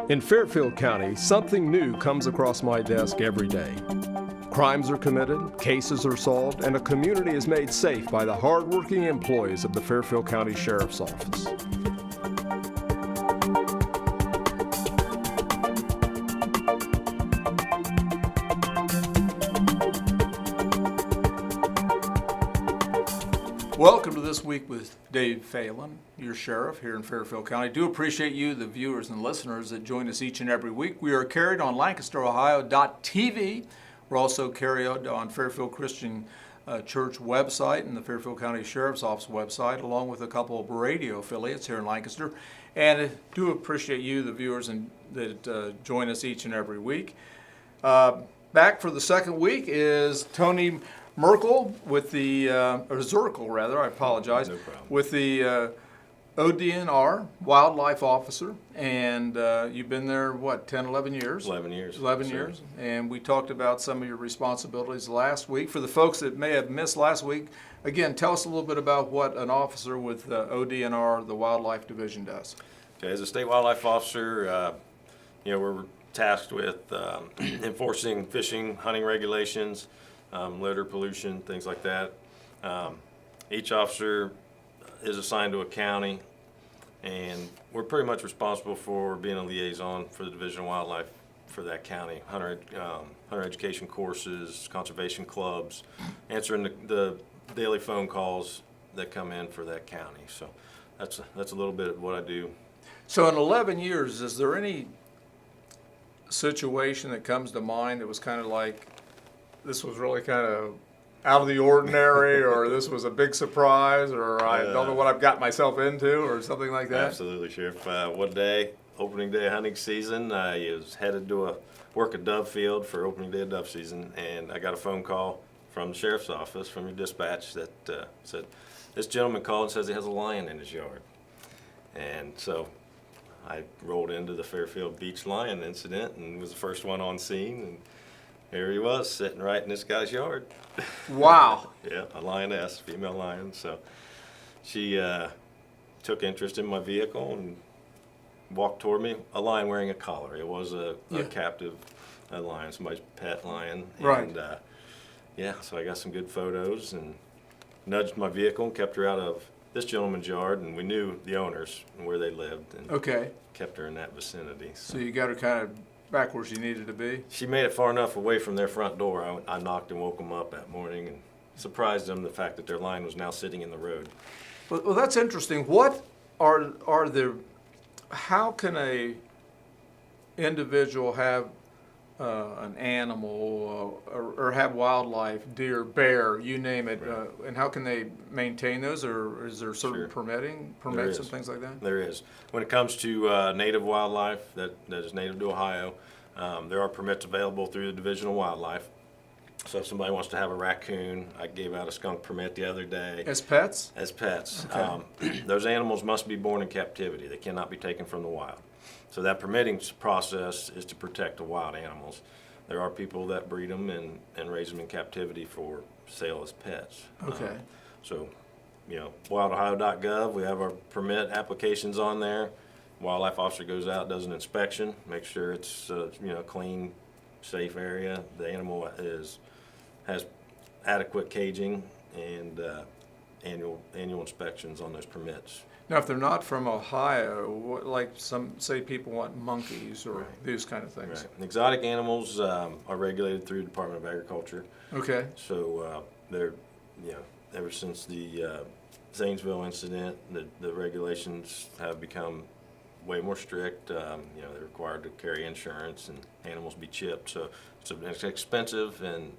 In Fairfield County, something new comes across my desk every day. Crimes are committed, cases are solved, and a community is made safe by the hardworking employees of the Fairfield County Sheriff's Office. Welcome to This Week with Dave Phelan, your sheriff here in Fairfield County. Do appreciate you, the viewers and listeners that join us each and every week. We are carried on LancasterOhio.tv. We're also carried on Fairfield Christian Church website and the Fairfield County Sheriff's Office website, along with a couple of radio affiliates here in Lancaster. And I do appreciate you, the viewers, that join us each and every week. Back for the second week is Tony Merkel with the, or Zerkle rather, I apologize, No problem. with the ODNR Wildlife Officer, and you've been there, what, 10, 11 years? 11 years. 11 Sir. years, and we talked about some of your responsibilities last week. For the folks that may have missed last week, again, tell us a little bit about what an officer with ODNR, the Wildlife Division, does. Okay, as a state wildlife officer, we're tasked with enforcing fishing, hunting regulations, litter, pollution, things like that. Each officer is assigned to a county, and we're pretty much responsible for being a liaison for the Division of Wildlife for that county. Hunter education courses, conservation clubs, answering the daily phone calls that come in for that county. So that's a little bit of what I do. So in 11 years, is there any situation that comes to mind that was kind of like, this was really kind of out of the ordinary, or this was a big surprise, or I don't know what I've got myself into, or something like that? Absolutely, Sheriff. One day, opening day of hunting season, I was headed to work a dove field for opening day of dove season, and I got a phone call from the sheriff's office, from your dispatch, that said, this gentleman called and says he has a lion in his yard. And so I rolled into the Fairfield Beach lion incident and was the first one on scene, and here he was, sitting right in this guy's yard. Wow. Yeah, a lioness, female lion. So she took interest in my vehicle and walked toward me. A lion wearing a collar. It was a captive lion, somebody's pet lion. Right. And so I got some good photos and nudged my vehicle and kept her out of this gentleman's yard, and we knew the owners and where they lived, and kept her in that vicinity. So you got her kind of back where she needed to be? She made it far enough away from their front door. I knocked and woke them up that morning and surprised them the fact that their lion was now sitting in the road. Well, that's interesting. What how can a individual have an animal or have wildlife, deer, bear, you name it, Right. And how can they maintain those, or is there certain Sure. permits and things like that? There is. When it comes to native wildlife that is native to Ohio, there are permits available through the Division of Wildlife. So if somebody wants to have a raccoon, I gave out a skunk permit the other day. As pets? As pets. Okay. Those animals must be born in captivity. They cannot be taken from the wild. So that permitting process is to protect the wild animals. There are people that breed them and raise them in captivity for sale as pets. Okay. So, wildohio.gov, we have our permit applications on there. Wildlife officer goes out, does an inspection, makes sure it's clean, safe area. The animal has adequate caging, and annual inspections on those permits. Now, if they're not from Ohio, like some say people want monkeys or these kind of things. Right. Exotic animals are regulated through the Department of Agriculture. Okay. So they're, ever since the Zanesville incident, the regulations have become way more strict. They're required to carry insurance and animals be chipped. So it's an expensive and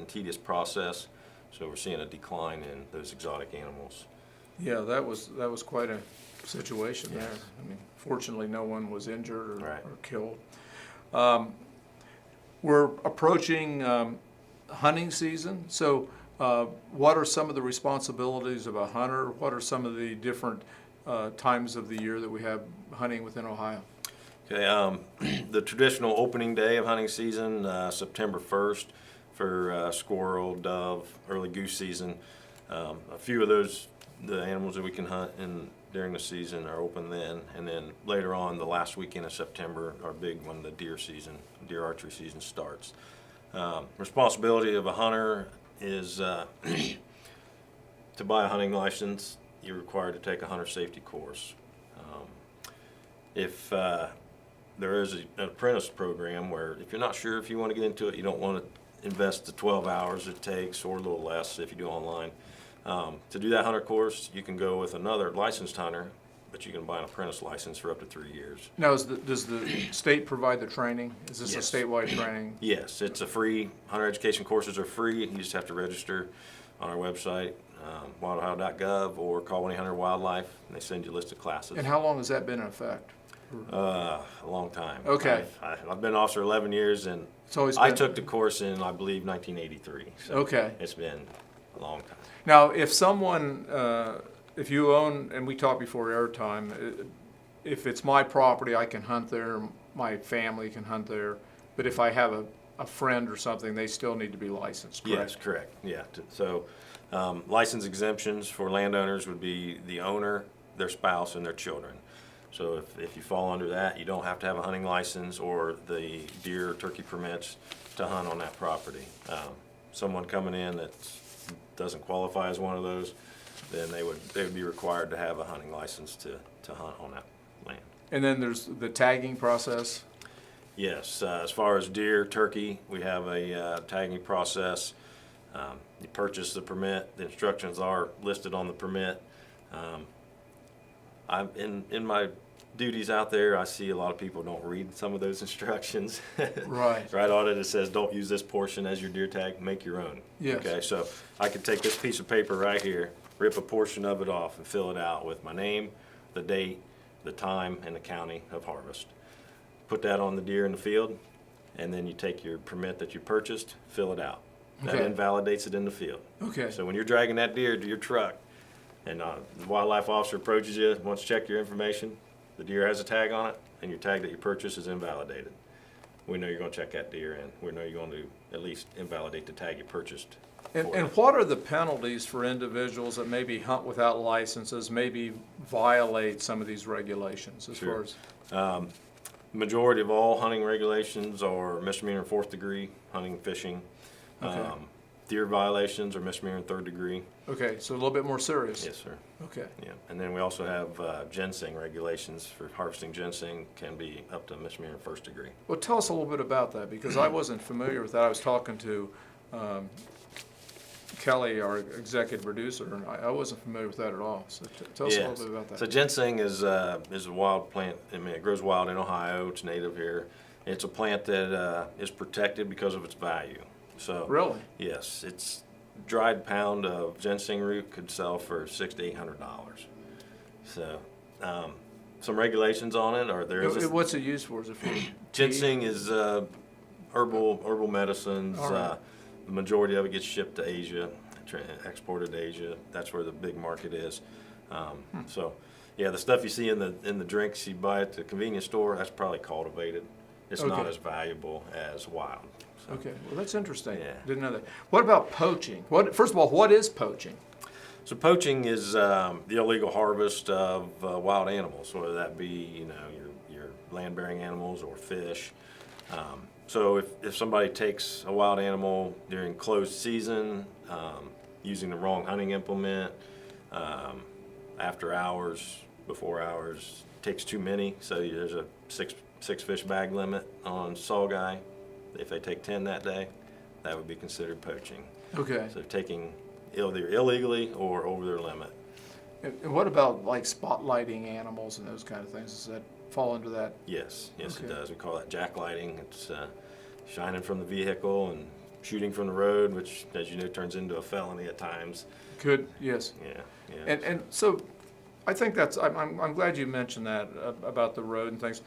tedious process. So we're seeing a decline in those exotic animals. Yeah, that was quite a situation there. I mean, fortunately, no one was injured or killed. We're approaching hunting season. So what are some of the responsibilities of a hunter? What are some of the different times of the year that we have hunting within Ohio? Okay, the traditional opening day of hunting season, September 1st, for squirrel, dove, early goose season. A few of those the animals that we can hunt during the season are open then, and then later on, the last weekend of September, our big one, the deer deer archery season starts. Responsibility of a hunter is to buy a hunting license, you're required to take a hunter safety course. If there is an apprentice program where if you're not sure if you want to get into it, you don't want to invest the 12 hours it takes or a little less if you do online. To do that hunter course, you can go with another licensed hunter, but you can buy an apprentice license for up to 3 years. Now, does the state provide the training? Is this Yes. a statewide training? Yes, it's a free, hunter education courses are free. You just have to register on our website, wildohio.gov, or call 1-800-WILDLIFE, and they send you a list of classes. And how long has that been in effect? A long time. Okay. I've been an officer 11 years, and It's always I been. took the course in, I believe, 1983. So Okay. it's been a long time. Now, if someone, if you own, and we talked before airtime, if it's my property, I can hunt there, my family can hunt there, but if I have a friend or something, they still need to be licensed, correct? Yes, correct. Yeah. So license exemptions for landowners would be the owner, their spouse, and their children. So if you fall under that, you don't have to have a hunting license or the deer or turkey permits to hunt on that property. Someone coming in that doesn't qualify as one of those, then they would be required to have a hunting license to hunt on that land. And then there's the tagging process? Yes, as far as deer, turkey, we have a tagging process. You purchase the permit. The instructions are listed on the permit. I'm in my duties out there, I see a lot of people don't read some of those instructions. Right. Right on it, it says, don't use this portion as your deer tag, make your own. Yes. Okay, so I could take this piece of paper right here, rip a portion of it off and fill it out with my name, the date, the time, and the county of harvest. Put that on the deer in the field, and then you take your permit that you purchased, fill it out. That Okay. invalidates it in the field. Okay. So when you're dragging that deer to your truck, and the wildlife officer approaches you, wants to check your information, the deer has a tag on it, and your tag that you purchased is invalidated. We know you're going to check that deer in. We know you're going to at least invalidate the tag you purchased. And, for and it. what are the penalties for individuals that maybe hunt without licenses, maybe violate some of these regulations as Sure. far as? Majority of all hunting regulations are misdemeanor 4th degree, hunting and fishing. Okay. Deer violations are misdemeanor 3rd degree. Okay, so a little bit more serious? Yes, sir. Okay. Yeah, and then we also have ginseng regulations for harvesting ginseng can be up to misdemeanor 1st degree. Well, tell us a little bit about that, because I wasn't familiar with that. I was talking to Kelly, our executive producer, and I wasn't familiar with that at all. So tell us a little bit about that. So ginseng is a wild plant. I mean, it grows wild in Ohio. It's native here. It's a plant that is protected because of its value. So Really? yes, it's dried pound of ginseng root could sell for $600 to $800. So some regulations on it are there is What's it used for? Is it for ginseng is herbal medicines. All right. The majority of it gets shipped to Asia, exported to Asia. That's where the big market is. So, yeah, the stuff you see in the drinks you buy at the convenience store, that's probably cultivated. It's not Okay. as valuable as wild. So, Okay, well, that's interesting. Yeah. Didn't know that. What about poaching? First of all, what is poaching? So poaching is the illegal harvest of wild animals, whether that be your land-bearing animals or fish. So if somebody takes a wild animal during closed season, using the wrong hunting implement, after hours, before hours, takes too many. So there's a six fish bag limit on saugeye. If they take 10 that day, that would be considered poaching. Okay. So taking either illegally or over their limit. And what about like spotlighting animals and those kind of things? Does that fall into that? Yes, it Okay. does. We call that jacklighting. It's shining from the vehicle and shooting from the road, which, as you know, turns into a felony at times. Could, yes. Yeah. And so I think I'm glad you mentioned that about the road and things.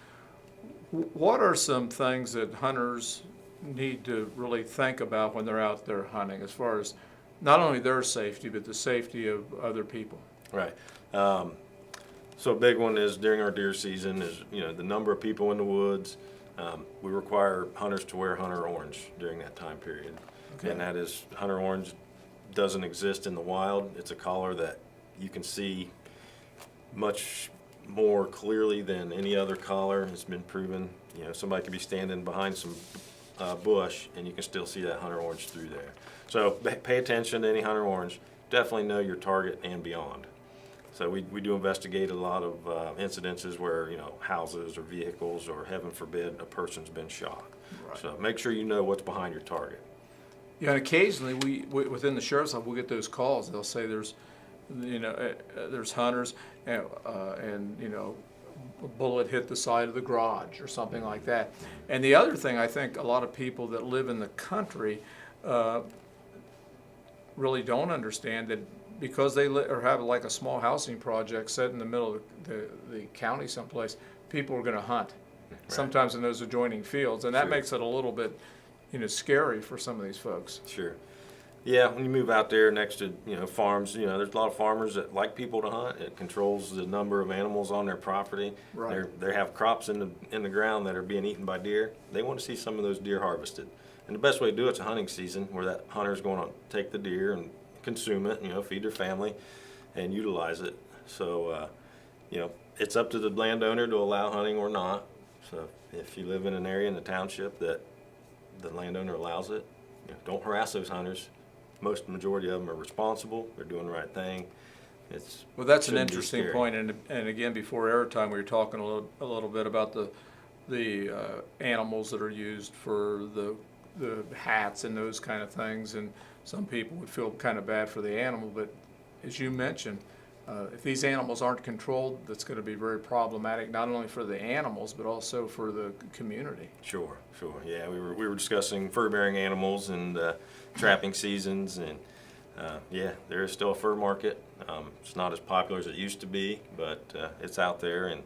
What are some things that hunters need to really think about when they're out there hunting, as far as not only their safety, but the safety of other people? Right. So a big one is during our deer season is, the number of people in the woods. We require hunters to wear hunter orange during that time period. Okay. And that is, hunter orange doesn't exist in the wild. It's a collar that You can see much more clearly than any other collar. It's been proven. You know, somebody could be standing behind some bush and you can still see that hunter orange through there. So pay attention to any hunter orange. Definitely know your target and beyond. So we do investigate a lot of incidences where, you know, houses or vehicles or, heaven forbid, a person's been shot. Right. So make sure you know what's behind your target. Yeah, and occasionally we within the sheriff's office we'll get those calls. They'll say there's, you know, there's hunters and you know, a bullet hit the side of the garage or something like that. And the other thing, I think a lot of people that live in the country really don't understand that because they or have like a small housing project set in the middle of the county someplace, people are going to hunt. Right. Sometimes in those adjoining fields, and that makes it a little bit, you know, scary for some of these folks. Sure. Yeah, when you move out there next to, you know, farms, you know, there's a lot of farmers that like people to hunt. It controls the number of animals on their property. Right. They have crops in the ground that are being eaten by deer. They want to see some of those deer harvested. And the best way to do it's a hunting season where that hunter's going to take the deer and consume it, you know, feed their family and utilize it. So, you know, it's up to the landowner to allow hunting or not. So if you live in an area in the township that the landowner allows it, you know, don't harass those hunters. Majority of them are responsible. They're doing the right thing. Well, that's an interesting point. And again, before airtime, we were talking a little bit about the animals that are used for the hats and those kind of things. And some people would feel kind of bad for the animal, but as you mentioned, if these animals aren't controlled, that's going to be very problematic, not only for the animals, but also for the community. Sure. Yeah, we were discussing fur-bearing animals and trapping seasons, and yeah, there is still a fur market. It's not as popular as it used to be, but it's out there, and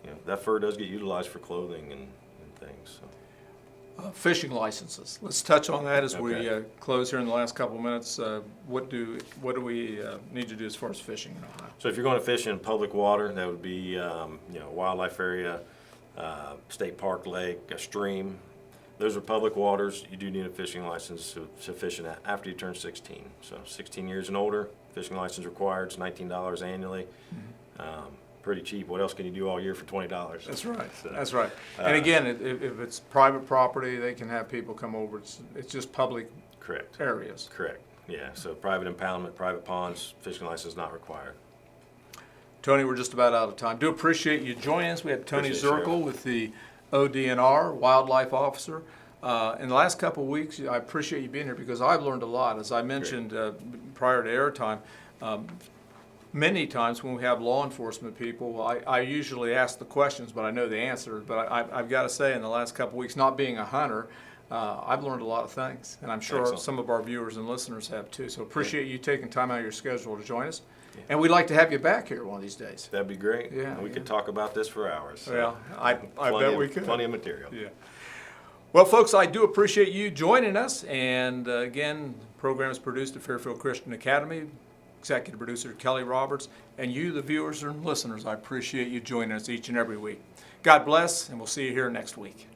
you know, that fur does get utilized for clothing and things. So. Fishing licenses. Let's touch on that as we close here in the last couple of minutes. What do we need to do as far as fishing in Ohio? So if you're going to fish in public water, that would be you know, wildlife area, state park, lake, a stream. Those are public waters. You do need a fishing license to fish in that after you turn 16. So 16 years and older, fishing license required. It's $19 annually. Mm-hmm. Pretty cheap. What else can you do all year for $20? That's right. So, that's right. And again, if it's private property, they can have people come over. It's just public areas. Correct. Yeah. So private impoundment, private ponds, fishing license not required. Tony, we're just about out of time. Do appreciate you joining us. We have Tony Zerkle with the ODNR, Wildlife Officer. In the last couple of weeks, I appreciate you being here because I've learned a lot. As I mentioned prior to airtime, many times when we have law enforcement people, I usually ask the questions, but I know the answer. But I've got to say, in the last couple of weeks, not being a hunter, I've learned a lot of things, and I'm sure some of our viewers and listeners have too. So appreciate you taking time out of your schedule to join us. Yeah. And we'd like to have you back here one of these days. That'd be great. Yeah, and we could talk about this for hours. So. Well, I bet we could. Plenty of material. Yeah. Well, folks, I do appreciate you joining us. And again, the program is produced at Fairfield Christian Academy. Executive producer Kelly Roberts, and you, the viewers and listeners, I appreciate you joining us each and every week. God bless, and we'll see you here next week.